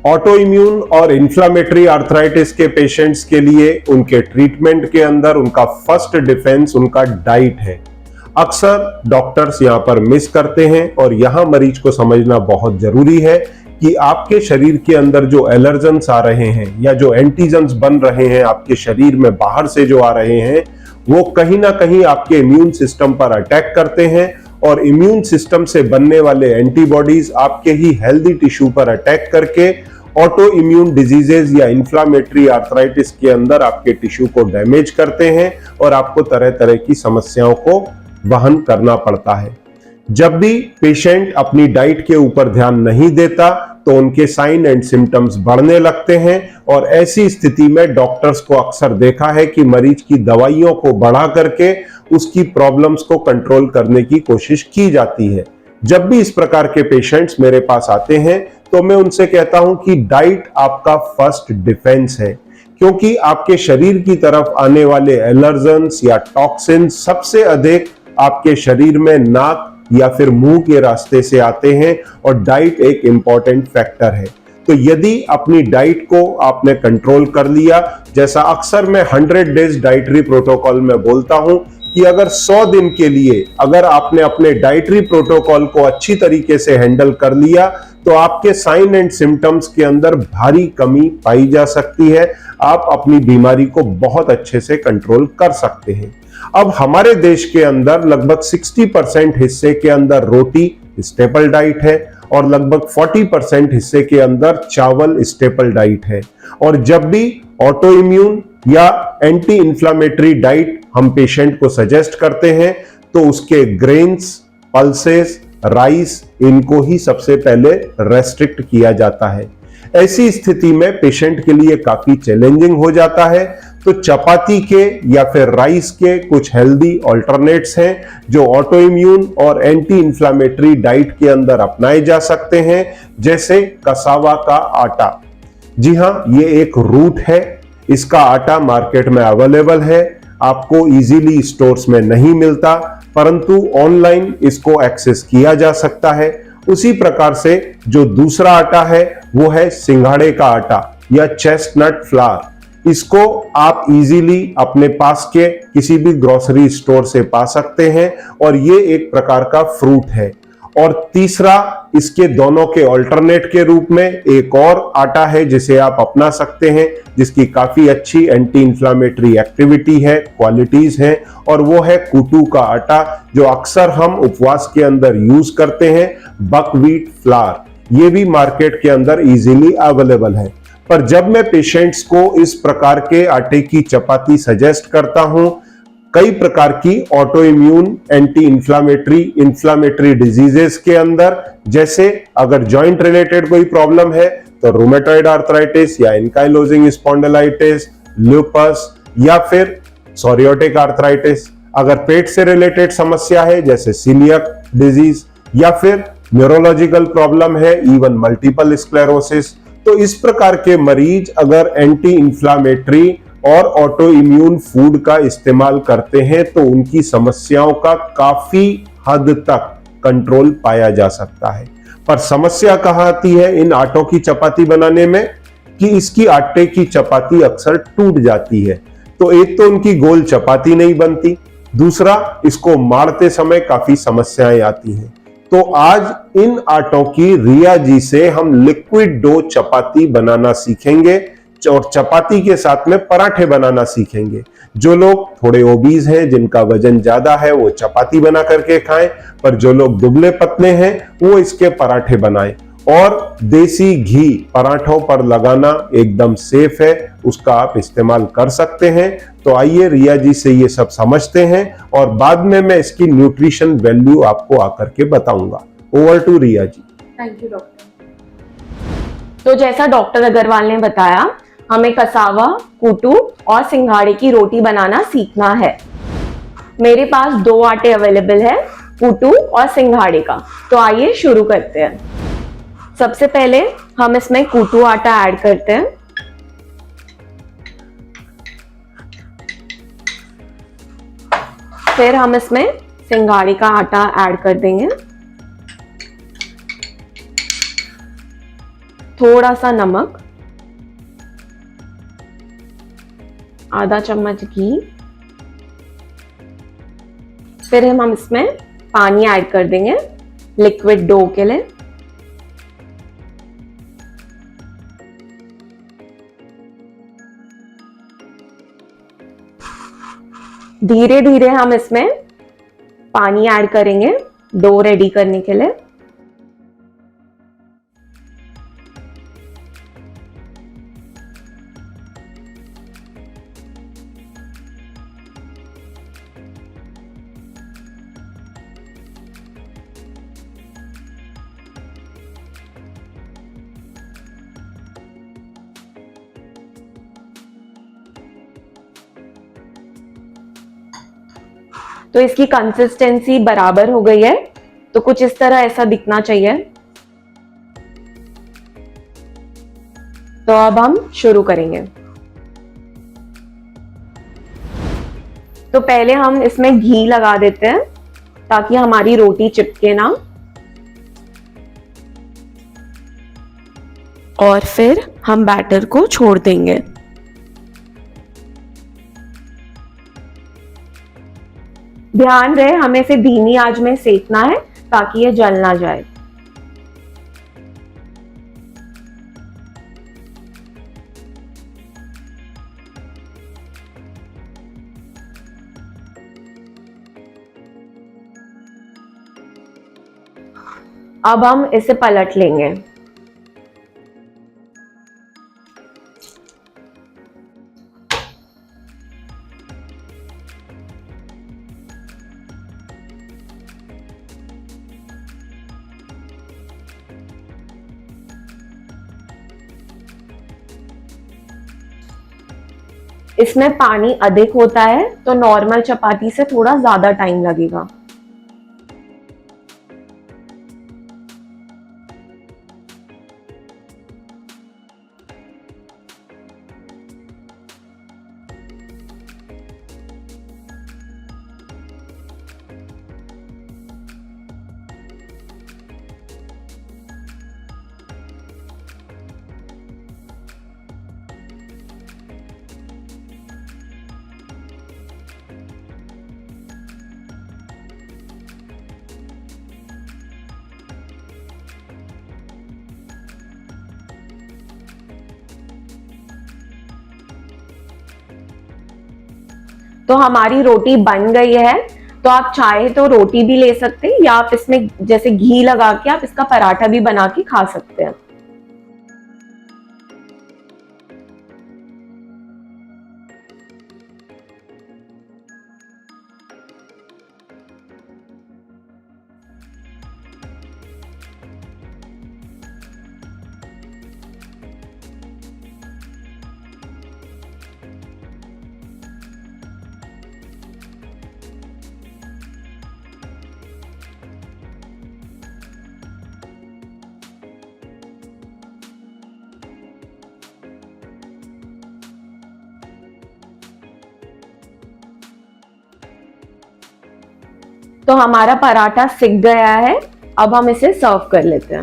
Auto immune और inflammatory arthritis के patients के लिए उनके ट्रीटमेंट के अंदर उनका फर्स्ट डिफेंस उनका डाइट है। अक्सर डॉक्टर्स यहां पर मिस करते हैं और यहां मरीज को समझना बहुत जरूरी है कि आपके शरीर के अंदर जो एलर्जेंस आ रहे हैं या जो एंटीजन्स बन रहे हैं आपके शरीर में बाहर से जो आ रहे हैं, वो कहीं ना कहीं आपके इम्यून सिस्टम पर अटैक करते हैं और इम्यून सिस्टम से बनने वाले एंटीबॉडीज आपके ही हेल्दी टिश्यू पर अटैक करके ऑटो इम्यून डिजीजेज या इन्फ्लामेटरी आर्थराइटिस के अंदर आपके टिश्यू को डैमेज करते हैं और आपको तरह तरह की समस्याओं को वहन करना पड़ता है। जब भी पेशेंट अपनी डाइट के ऊपर ध्यान नहीं देता तो उनके साइन एंड सिम्टम्स बढ़ने लगते हैं और ऐसी स्थिति में डॉक्टर्स को अक्सर देखा है कि मरीज की दवाइयों को बढ़ा करके उसकी प्रॉब्लम्स को कंट्रोल करने की कोशिश की जाती है। जब भी इस प्रकार के पेशेंट्स मेरे पास आते हैं तो मैं उनसे कहता हूं कि डाइट आपका फर्स्ट डिफेंस है, क्योंकि आपके शरीर की तरफ आने वाले एलर्जेंस या टॉक्सिन्स सबसे अधिक आपके शरीर में नाक या फिर मुंह के रास्ते से आते हैं और डाइट एक इंपॉर्टेंट फैक्टर है। तो यदि अपनी डाइट को आपने कंट्रोल कर लिया, जैसा अक्सर मैं 100 डेज डाइटरी प्रोटोकॉल में बोलता हूं कि अगर 100 दिन के लिए अगर आपने अपने डाइटरी प्रोटोकॉल को अच्छी तरीके से हैंडल कर लिया तो आपके साइन एंड सिम्टम्स के अंदर भारी कमी पाई जा सकती है। आप अपनी बीमारी को बहुत अच्छे से कंट्रोल कर सकते हैं। अब हमारे देश के अंदर लगभग 60% हिस्से के अंदर रोटी स्टेपल डाइट है और लगभग 40% हिस्से के अंदर चावल स्टेपल डाइट है। और जब भी ऑटो इम्यून या एंटी इंफ्लेमेटरी डाइट हम पेशेंट को सजेस्ट करते हैं तो उसके ग्रेन्स, पल्सेस, राइस, इनको ही सबसे पहले रेस्ट्रिक्ट किया जाता है। ऐसी स्थिति में पेशेंट के लिए काफी चैलेंजिंग हो जाता है, तो चपाती के या फिर राइस के कुछ हेल्दी ऑल्टरनेट्स हैं जो ऑटो इम्यून और एंटी इंफ्लेमेटरी डाइट के अंदर अपनाए जा सकते हैं, जैसे कसावा का आटा। जी हां, ये एक रूट है, इसका आटा मार्केट में अवेलेबल है, आपको इजीली स्टोर्स में नहीं मिलता, परंतु ऑनलाइन इसको एक्सेस किया जा सकता है। उसी प्रकार से जो दूसरा आटा है वो है सिंघाड़े का आटा या चेस्टनट फ्लावर। इसको आप इजीली अपने पास के किसी भी ग्रोसरी स्टोर से पा सकते हैं और ये एक प्रकार का फ्रूट है। और तीसरा, इसके दोनों के ऑल्टरनेट के रूप में एक और आटा है जिसे आप अपना सकते हैं, जिसकी काफी अच्छी एंटी इंफ्लेमेटरी एक्टिविटी है, क्वालिटीज हैं, और वो है कूटू का आटा जो अक्सर हम उपवास के अंदर यूज करते हैं, बकव्हीट फ्लावर। ये भी मार्केट के अंदर इजीली अवेलेबल है। पर जब मैं पेशेंट्स को इस प्रकार के आटे की चपाती सजेस्ट करता हूं, कई प्रकार की auto immune anti inflammatory diseases के अंदर, जैसे अगर जॉइंट रिलेटेड कोई प्रॉब्लम है तो रूमेटॉइड आर्थराइटिस या एंकाइलोजिंग स्पॉन्डिलाइटिस, लूपस या फिर सोरियोटिक आर्थराइटिस। अगर पेट से रिलेटेड समस्या है जैसे सीलियक डिजीज या फिर न्यूरोलॉजिकल प्रॉब्लम है, इवन मल्टीपल स्क्लेरोसिस, तो इस प्रकार के मरीज अगर एंटी इंफ्लेमेटरी और ऑटो इम्यून फूड का इस्तेमाल करते हैं तो उनकी समस्याओं का काफी हद तक कंट्रोल पाया जा सकता है। पर समस्या कहां आती है इन आटों की चपाती बनाने में, कि इसकी आटे की चपाती अक्सर टूट जाती है। तो एक तो उनकी गोल चपाती नहीं बनती, दूसरा इसको मारते समय काफी समस्याएं आती हैं। तो आज इन आटों की रिया जी से हम लिक्विड डो चपाती बनाना सीखेंगे और चपाती के साथ में पराठे बनाना सीखेंगे। जो लोग थोड़े ओबीज हैं, जिनका वजन ज्यादा है, वो चपाती बना करके खाएं, पर जो लोग दुबले पतले हैं वो इसके पराठे बनाएं। और देसी घी पराठों पर लगाना एकदम सेफ है, उसका आप इस्तेमाल कर सकते हैं। तो आइए रिया जी से ये सब समझते हैं और बाद में मैं इसकी न्यूट्रिशन वैल्यू आपको आकर के बताऊंगा। Over to Riya ji. Thank you doctor. तो जैसा डॉक्टर अग्रवाल ने बताया, हमें कसावा, कूटू और सिंघाड़े की रोटी बनाना सीखना है। मेरे पास 2 आटे अवेलेबल है, कूटू और सिंघाड़े का। तो आइए शुरू करते हैं। सबसे पहले हम इसमें कूटू आटा ऐड करते हैं। फिर हम इसमें सिंघाड़े का आटा ऐड कर देंगे। थोड़ा सा नमक, आधा चम्मच घी, फिर हम इसमें पानी ऐड कर देंगे लिक्विड डो के लिए। धीरे धीरे हम इसमें पानी ऐड करेंगे डो रेडी करने के लिए। तो इसकी कंसिस्टेंसी बराबर हो गई है, तो कुछ इस तरह ऐसा दिखना चाहिए। तो अब हम शुरू करेंगे। तो पहले हम इसमें घी लगा देते हैं ताकि हमारी रोटी चिपके ना, और फिर हम बैटर को छोड़ देंगे। ध्यान रहे हमें इसे धीमी आंच में सेकना है ताकि ये जल ना जाए। अब हम इसे पलट लेंगे। इसमें पानी अधिक होता है तो नॉर्मल चपाती से थोड़ा ज्यादा टाइम लगेगा। तो हमारी रोटी बन गई है। तो आप चाहे तो रोटी भी ले सकते हैं या आप इसमें जैसे घी लगा के आप इसका पराठा भी बना के खा सकते हैं। तो हमारा पराठा सिक गया है। अब हम इसे सर्व कर लेते हैं।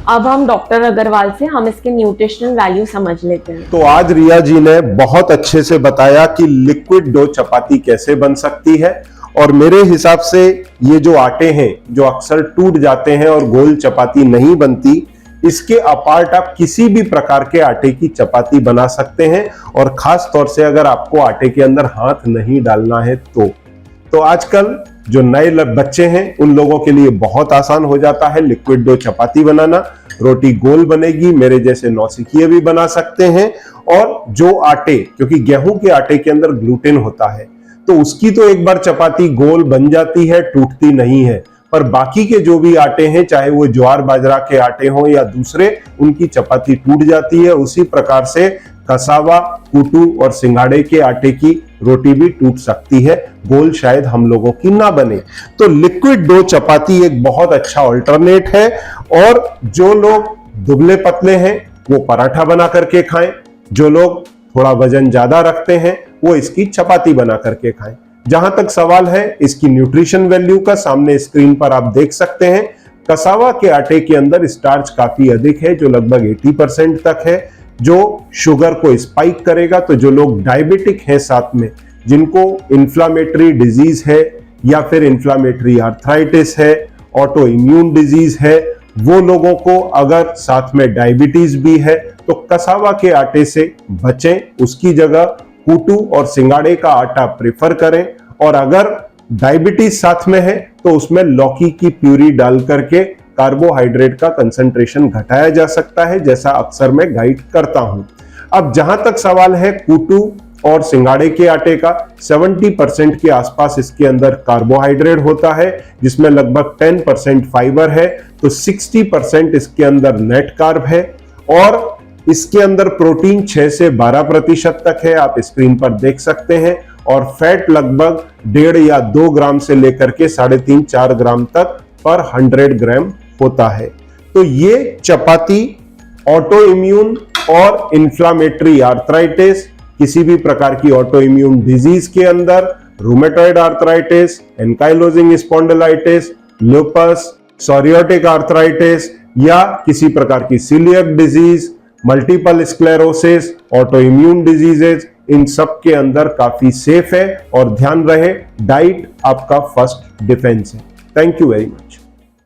अब हम डॉक्टर अग्रवाल से हम इसके न्यूट्रिशनल वैल्यू समझ लेते हैं। तो आज रिया जी ने बहुत अच्छे से बताया कि लिक्विड डो चपाती कैसे बन सकती है, और मेरे हिसाब से ये जो आटे हैं जो अक्सर टूट जाते हैं और गोल चपाती नहीं बनती, इसके अपार्ट आप किसी भी प्रकार के आटे की चपाती बना सकते हैं, और खास तौर से अगर आपको आटे के अंदर हाथ नहीं डालना है तो आजकल जो नए बच्चे हैं उन लोगों के लिए बहुत आसान हो जाता है लिक्विड डो चपाती बनाना। रोटी गोल बनेगी, मेरे जैसे नौसिखिए भी बना सकते हैं। और जो आटे, क्योंकि गेहूं के आटे के अंदर ग्लूटेन होता है, तो उसकी तो एक बार चपाती गोल बन जाती है, टूटती नहीं है। पर बाकी के जो भी आटे हैं, चाहे वो ज्वार बाजरा के आटे हों या दूसरे, उनकी चपाती टूट जाती है। उसी प्रकार से कसावा, कुटू और सिंघाड़े के आटे की रोटी भी टूट सकती है, गोल शायद हम लोगों की ना बने। तो लिक्विड डो चपाती एक बहुत अच्छा अल्टरनेट है। और जो लोग दुबले पतले हैं वो पराठा बना करके खाएं, जो लोग थोड़ा वजन ज्यादा रखते हैं वो इसकी चपाती बना करके खाएं। जहां तक सवाल है इसकी न्यूट्रिशन वैल्यू का, सामने स्क्रीन पर आप देख सकते हैं। कसावा के आटे के अंदर स्टार्च काफी अधिक है, जो लगभग 80% तक है, जो शुगर को स्पाइक करेगा। तो जो लोग डायबिटिक हैं साथ में, जिनको इन्फ्लामेटरी डिजीज है या फिर इन्फ्लामेटरी आर्थराइटिस है, ऑटो इम्यून डिजीज है, वो लोगों को अगर साथ में डायबिटीज भी है तो कसावा के आटे से बचें। उसकी जगह कूटू और सिंगाड़े का आटा प्रेफर करें। और अगर डायबिटीज साथ में है तो उसमें लौकी की प्यूरी डाल करके कार्बोहाइड्रेट का कंसंट्रेशन घटाया जा सकता है, जैसा अक्सर मैं गाइड करता हूं। अब जहां तक सवाल है कूटू और सिंगाड़े के आटे का, 70% के आसपास इसके अंदर कार्बोहाइड्रेट होता है, जिसमें लगभग 10% फाइबर है, तो 60% इसके अंदर नेट कार्ब है और इसके अंदर प्रोटीन 6 से 12% तक है, आप स्क्रीन पर देख सकते हैं। और फैट लगभग 1.5 या 2 ग्राम से लेकर के 3.5-4 ग्राम तक पर 100 ग्राम होता है। तो ये चपाती ऑटो इम्यून और इन्फ्लामेटरी आर्थराइटिस, किसी भी प्रकार की ऑटो इम्यून डिजीज के अंदर, rheumatoid arthritis, ankylosing spondylitis, lupus, psoriatic arthritis या किसी प्रकार की coeliac disease, multiple sclerosis, autoimmune diseases, इन सब के अंदर काफी सेफ है। और ध्यान रहे, डाइट आपका फर्स्ट डिफेंस है। Thank you very much.